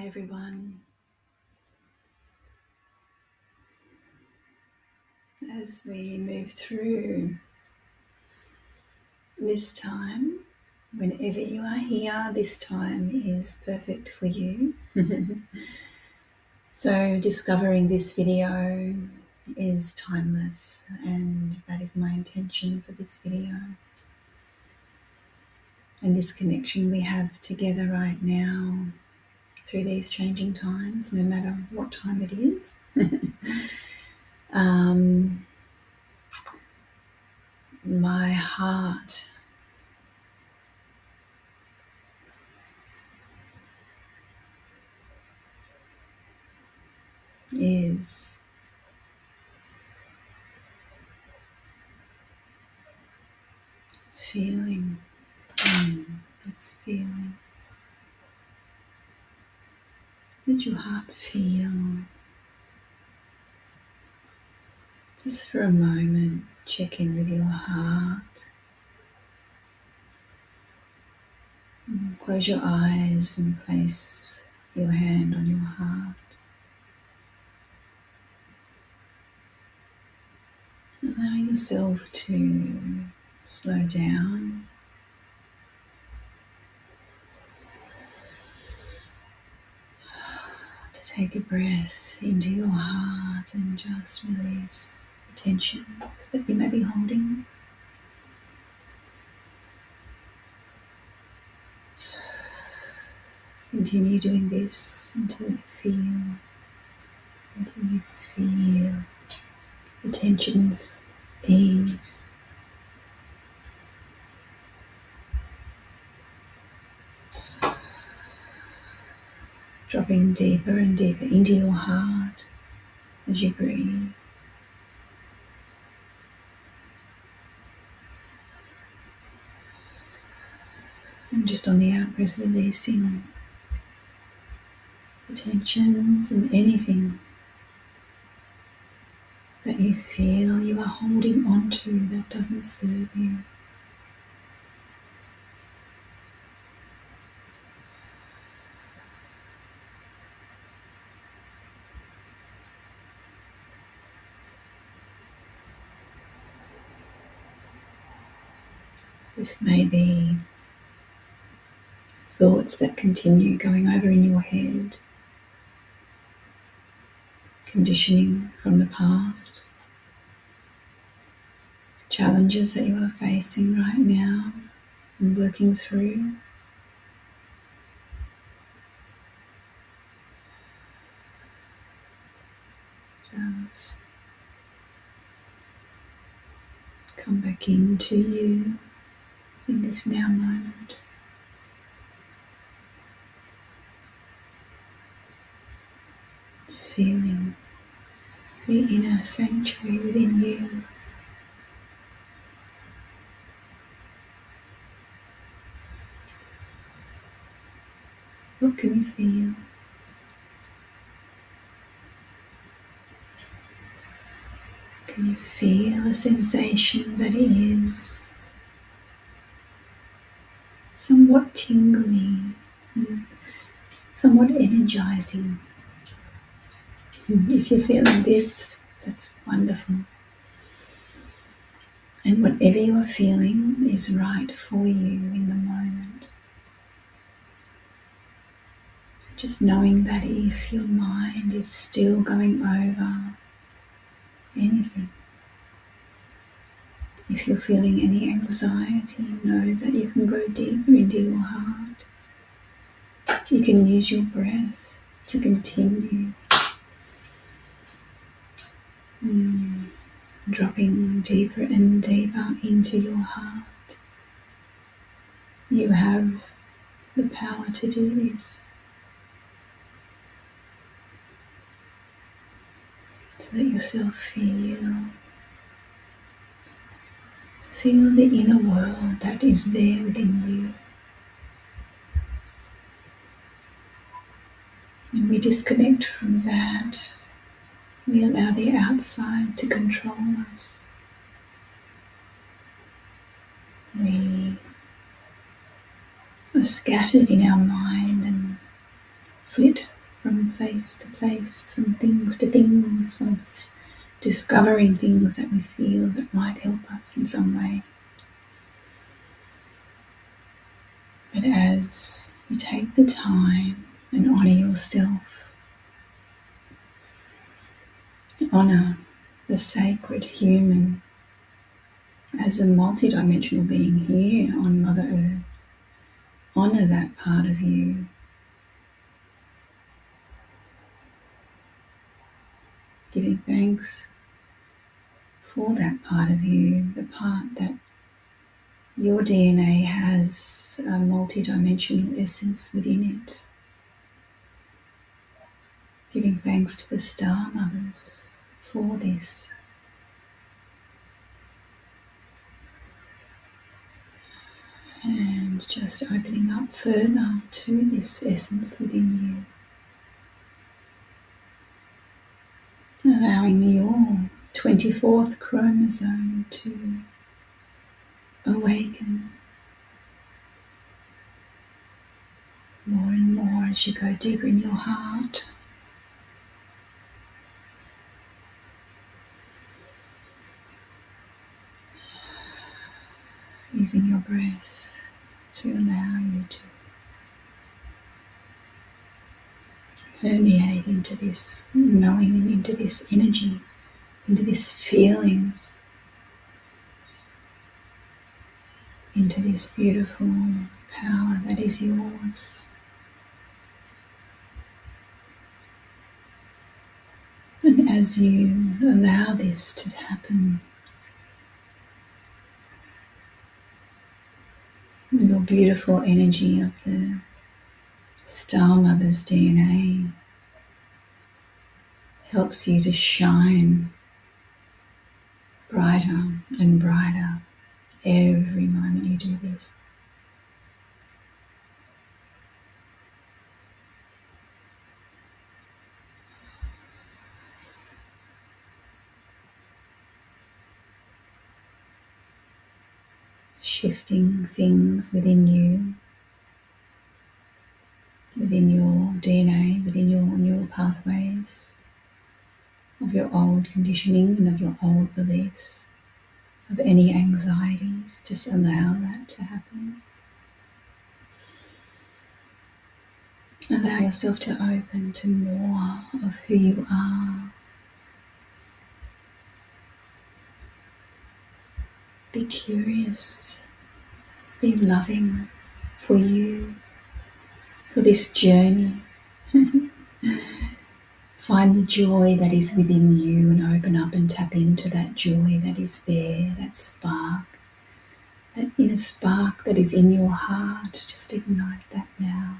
Hi everyone. As we move through this time, whenever you are here, this time is perfect for you. So discovering this video is timeless, and that is my intention for this video. And this connection we have together right now through these changing times, no matter what time it is. My heart is feeling. It's feeling. Let your heart feel. Just for a moment, check in with your heart. Close your eyes and place your hand on your heart. Allowing yourself to slow down. To take a breath into your heart and just release the tensions that you may be holding. Continue doing this until you feel the tensions ease. Dropping deeper and deeper into your heart as you breathe. And just on the out breath, releasing the tensions and anything that you feel you are holding on to that doesn't serve you. This may be thoughts that continue going over in your head, conditioning from the past, challenges that you are facing right now and working through. Just come back into you in this now moment. Feeling the inner sanctuary within you. What can you feel? Can you feel a sensation that is somewhat tingly, somewhat energizing? If you're feeling this, that's wonderful. And whatever you are feeling is right for you in the moment. Just knowing that if your mind is still going over anything, if you're feeling any anxiety, know that you can go deeper into your heart. You can use your breath to continue dropping deeper and deeper into your heart. You have the power to do this. To let yourself feel the inner world that is there within you. When we disconnect from that, we allow the outside to control us. We are scattered in our mind and flit place to place, from things to things, from discovering things that we feel that might help us in some way. But as you take the time and honour yourself, honour the sacred human as a multidimensional being here on Mother Earth, honour that part of you. Giving thanks for that part of you, the part that your DNA has a multidimensional essence within it. Giving thanks to the star mothers for this. And just opening up further to this essence within you. Allowing your 24th chromosome to awaken more and more as you go deeper in your heart. Using your breath to allow you to permeate into this knowing and into this energy, into this feeling, into this beautiful power that is yours. And as you allow this to happen, your beautiful energy of the Star Mother's DNA helps you to shine brighter and brighter every moment you do this. Shifting things within you, within your DNA, within your neural pathways, of your old conditioning and of your old beliefs, of any anxieties. Just allow that to happen. Allow yourself to open to more of who you are. Be curious, be loving for you, for this journey. Find the joy that is within you and open up and tap into that joy that is there, that spark, that inner spark that is in your heart. Just ignite that now.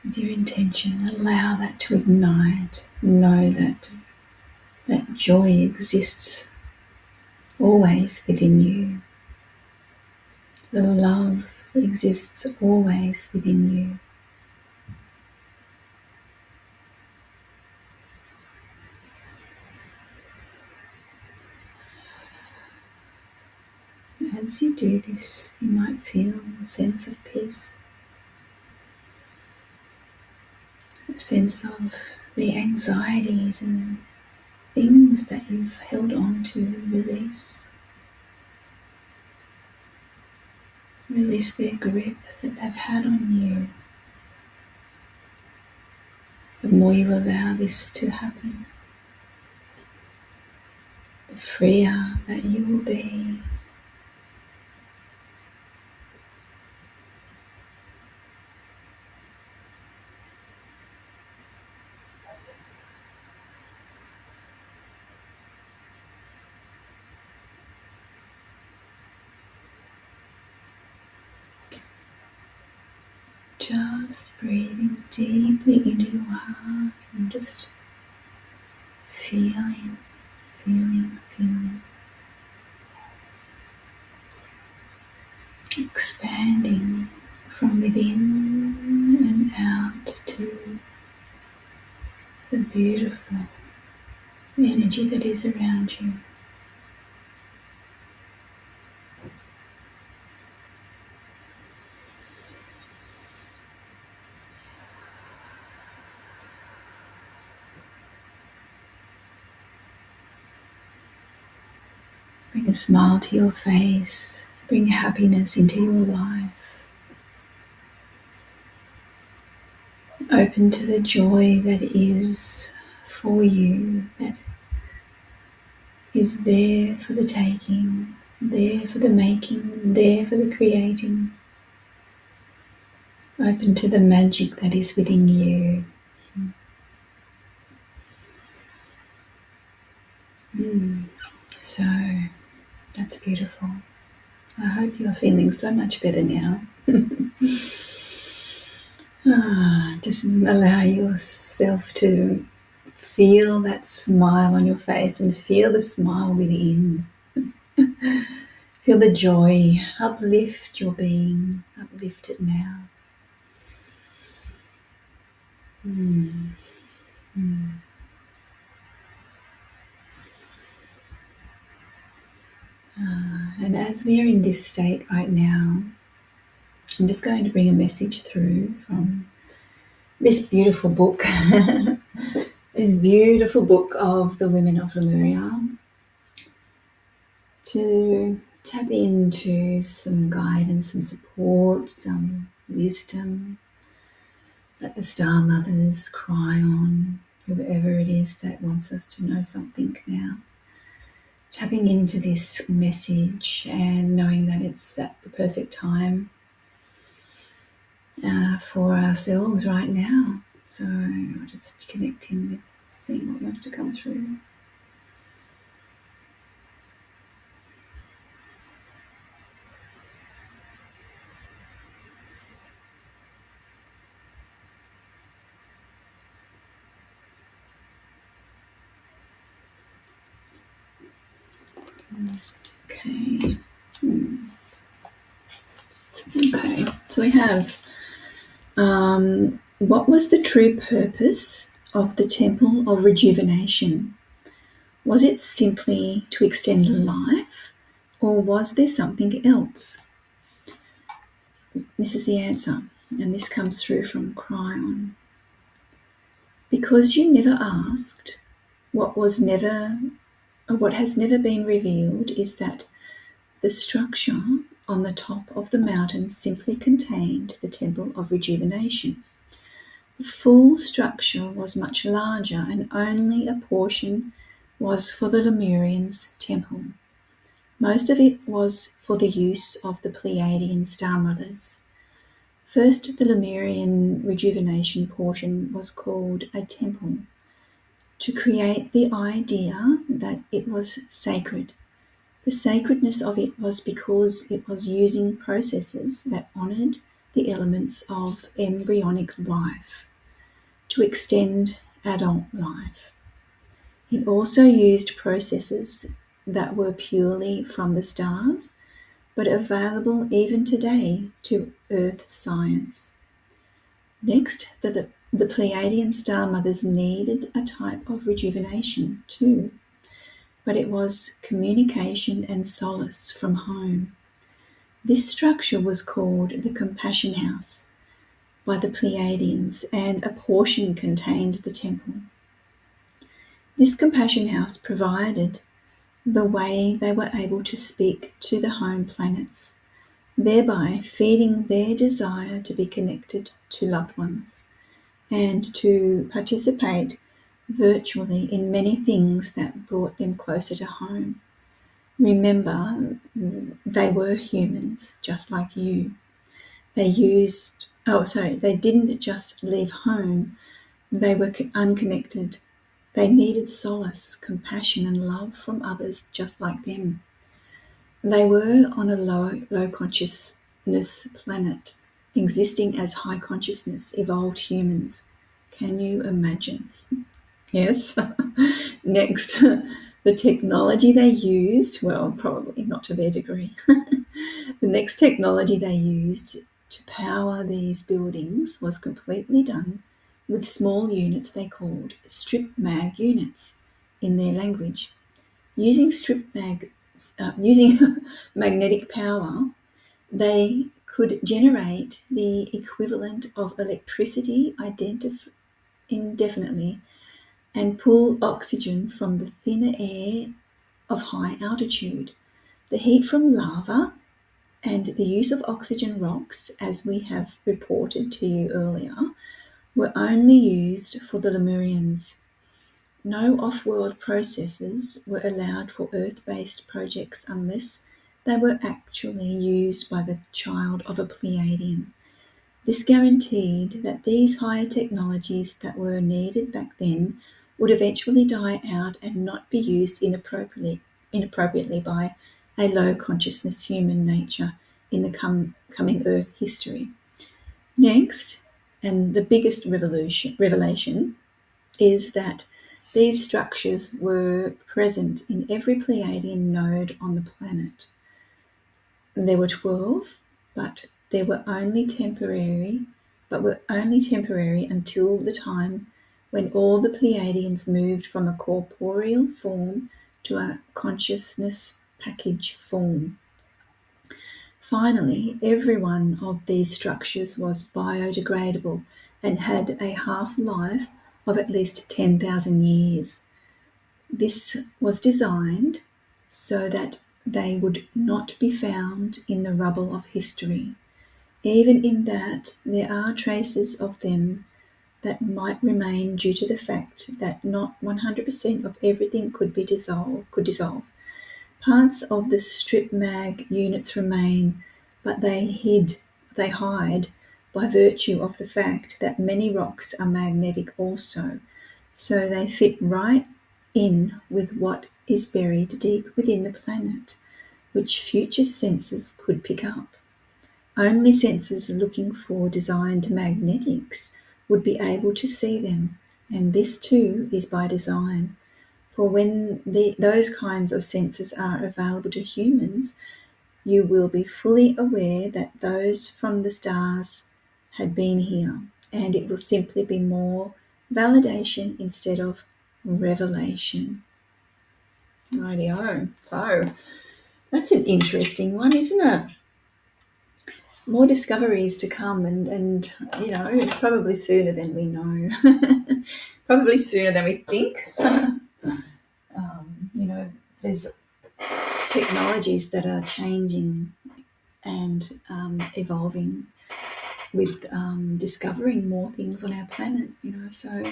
With your intention, allow that to ignite. Know that that joy exists always within you. The love exists always within you. As you do this, you might feel a sense of peace, a sense of the anxieties and things that you've held on to release. Release their grip that they've had on you. The more you allow this to happen, the freer that you will be. Just breathing deeply into your heart and just feeling. Expanding from within and out to the beautiful energy that is around you. Bring a smile to your face. Bring happiness into your life. Open to the joy that is for you, that is there for the taking, there for the making, there for the creating. Open to the magic that is within you. So that's beautiful. I hope you're feeling so much better now. Just allow yourself to feel that smile on your face and feel the smile within. Feel the joy. Uplift your being. Uplift it now. And as we are in this state right now, I'm just going to bring a message through from this beautiful book, this beautiful book of the women of Lemuria, to tap into some guidance, some support, some wisdom that the Star Mothers, Kryon, whoever it is that wants us to know something now. Tapping into this message and knowing that it's at the perfect time for ourselves right now. So I'll just connect in with seeing what wants to come through. Okay. Okay. So we have what was the true purpose of the Temple of Rejuvenation? Was it simply to extend life, or was there something else? This is the answer, and this comes through from Kryon. Because you never asked, what has never been revealed is that the structure on the top of the mountain simply contained the Temple of Rejuvenation. The full structure was much larger, and only a portion was for the Lemurians' temple. Most of it was for the use of the Pleiadian Star Mothers. First, the Lemurian rejuvenation portion was called a temple, to create the idea that it was sacred. The sacredness of it was because it was using processes that honoured the elements of embryonic life to extend adult life. It also used processes that were purely from the stars, but available even today to Earth science. Next, the Pleiadian Star Mothers needed a type of rejuvenation too, but it was communication and solace from home. This structure was called the Compassion House by the Pleiadians, and a portion contained the temple. This Compassion House provided the way they were able to speak to the home planets, thereby feeding their desire to be connected to loved ones and to participate virtually in many things that brought them closer to home. Remember, they were humans just like you. They didn't just leave home, they were unconnected. They needed solace, compassion, and love from others just like them. They were on a low consciousness planet, existing as high consciousness, evolved humans. Can you imagine? Yes. Next, the technology they used, well, probably not to their degree. The next technology they used to power these buildings was completely done with small units they called strip mag units in their language. Using magnetic power, they could generate the equivalent of electricity indefinitely and pull oxygen from the thinner air of high altitude. The heat from lava and the use of oxygen rocks, as we have reported to you earlier, were only used for the Lemurians. No off-world processes were allowed for Earth-based projects unless they were actually used by the child of a Pleiadian. This guaranteed that these higher technologies that were needed back then would eventually die out and not be used inappropriately by a low consciousness human nature in the coming Earth history. Next, and the biggest revelation, is that these structures were present in every Pleiadian node on the planet. There were 12, but were only temporary until the time when all the Pleiadians moved from a corporeal form to a consciousness package form. Finally, every one of these structures was biodegradable and had a half-life of at least 10,000 years. This was designed so that they would not be found in the rubble of history, even in that there are traces of them that might remain due to the fact that not 100% of everything could dissolve. Parts of the strip mag units remain, but they hide by virtue of the fact that many rocks are magnetic also, so they fit right in with what is buried deep within the planet, which future sensors could pick up. Only sensors looking for designed magnetics would be able to see them, and this too is by design. For when those kinds of sensors are available to humans, you will be fully aware that those from the stars had been here, and it will simply be more validation instead of revelation. Rightio. So that's an interesting one, isn't it? More discoveries to come, and it's probably sooner than we know. Probably sooner than we think. There's technologies that are changing and evolving with discovering more things on our planet, so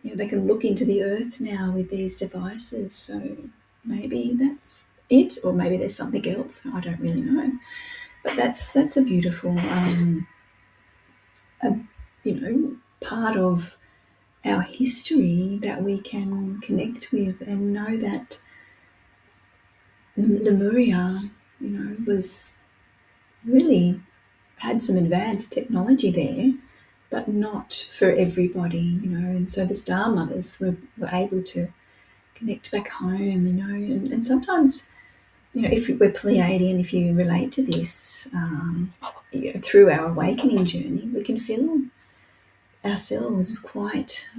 they can look into the earth now with these devices, so maybe that's it, or maybe there's something else, I don't really know. But that's a beautiful part of our history that we can connect with and know that Lemuria, was really had some advanced technology there, but not for everybody, and so the Star Mothers were able to connect back home, and sometimes, if we're Pleiadian, if you relate to this, through our awakening journey, we can feel ourselves quite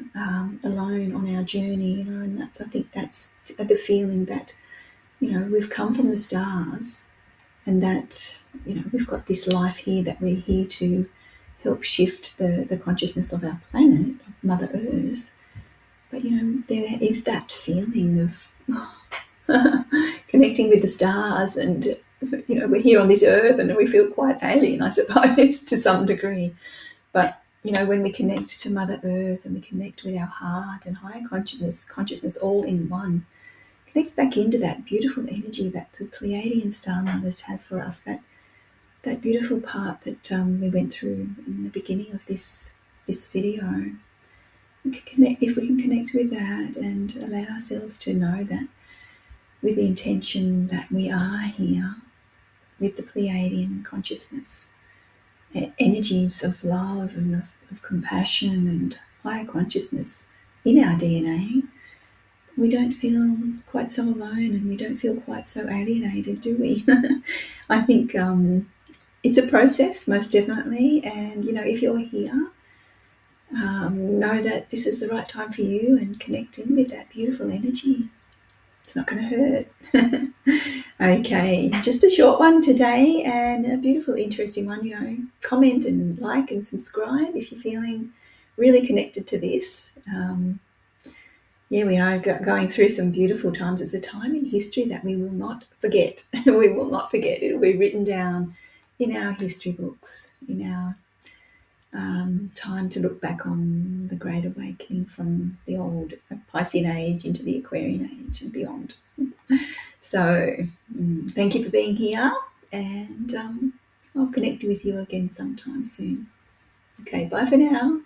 alone on our journey, and I think that's the feeling that, we've come from the stars, and that, we've got this life here, that we're here to help shift the consciousness of our planet, of Mother Earth. But, there is that feeling of connecting with the stars, and, we're here on this earth and we feel quite alien, I suppose, to some degree. But, when we connect to Mother Earth and we connect with our heart and higher consciousness all in one, connect back into that beautiful energy that the Pleiadian Star Mothers have for us, that beautiful part that we went through in the beginning of this video. If we can connect with that and allow ourselves to know that, with the intention that we are here with the Pleiadian consciousness, energies of love and of compassion and higher consciousness in our DNA, we don't feel quite so alone, and we don't feel quite so alienated, do we? I think it's a process, most definitely, and if you're here, know that this is the right time for you, and connect in with that beautiful energy. It's not going to hurt. Okay, just a short one today, and a beautiful, interesting one. Comment and like and subscribe if you're feeling really connected to this. Yeah, we are going through some beautiful times. It's a time in history that we will not forget. We will not forget. It will be written down in our history books, in our time to look back on the Great Awakening from the old Piscean age into the Aquarian age and beyond. So, thank you for being here, and I'll connect with you again sometime soon. Okay, bye for now.